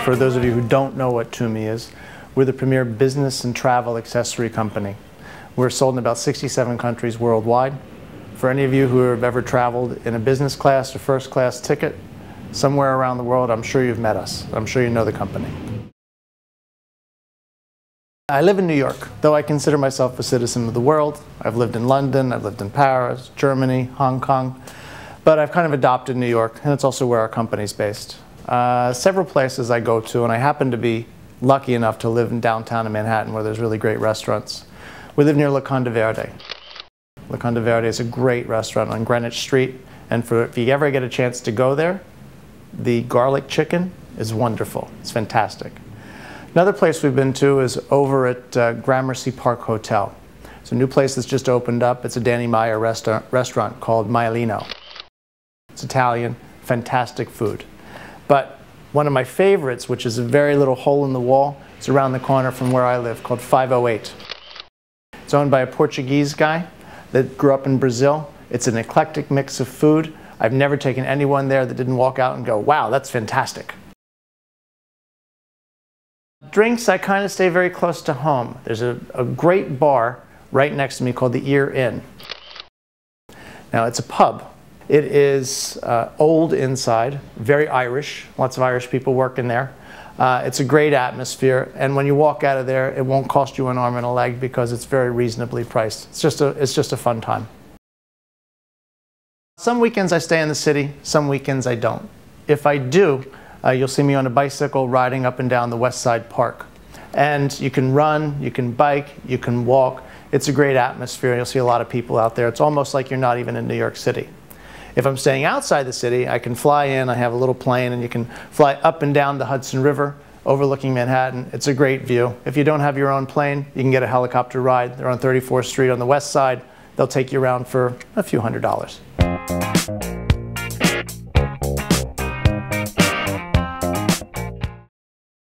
For those of you who don't know what TUMI is, we're the premier business and travel accessory company. We're sold in about 67 countries worldwide. For any of you who have ever traveled in a business class or first class ticket somewhere around the world, I'm sure you've met us. I'm sure you know the company. I live in New York, though I consider myself a citizen of the world. I've lived in London, I've lived in Paris, Germany, Hong Kong, but I've kind of adopted New York, and it's also where our company's based. Several places I go to, and I happen to be lucky enough to live in downtown in Manhattan where there's really great restaurants. We live near La Conda Verde. La Conda Verde is a great restaurant on Greenwich Street, and if you ever get a chance to go there, the garlic chicken is wonderful. It's fantastic. Another place we've been to is over at Gramercy Park Hotel. It's a new place that's just opened up. It's a Danny Meyer restaurant called Maialino. It's Italian, fantastic food. But one of my favorites, which is a very little hole in the wall, is around the corner from where I live, called 508. It's owned by a Portuguese guy that grew up in Brazil. It's an eclectic mix of food. I've never taken anyone there that didn't walk out and go, wow, that's fantastic. Drinks, I kind of stay very close to home. There's a great bar right next to me called the Ear Inn. Now, it's a pub. It is old inside, very Irish. Lots of Irish people work in there. It's a great atmosphere, and when you walk out of there, it won't cost you an arm and a leg because it's very reasonably priced. It's just a fun time. Some weekends I stay in the city, some weekends I don't. If I do, you'll see me on a bicycle riding up and down the West Side Park. And you can run, you can bike, you can walk. It's a great atmosphere. You'll see a lot of people out there. It's almost like you're not even in New York City. If I'm staying outside the city, I can fly in. I have a little plane, and you can fly up and down the Hudson River overlooking Manhattan. It's a great view. If you don't have your own plane, you can get a helicopter ride. They're on 34th Street on the west side. They'll take you around for a few $100s.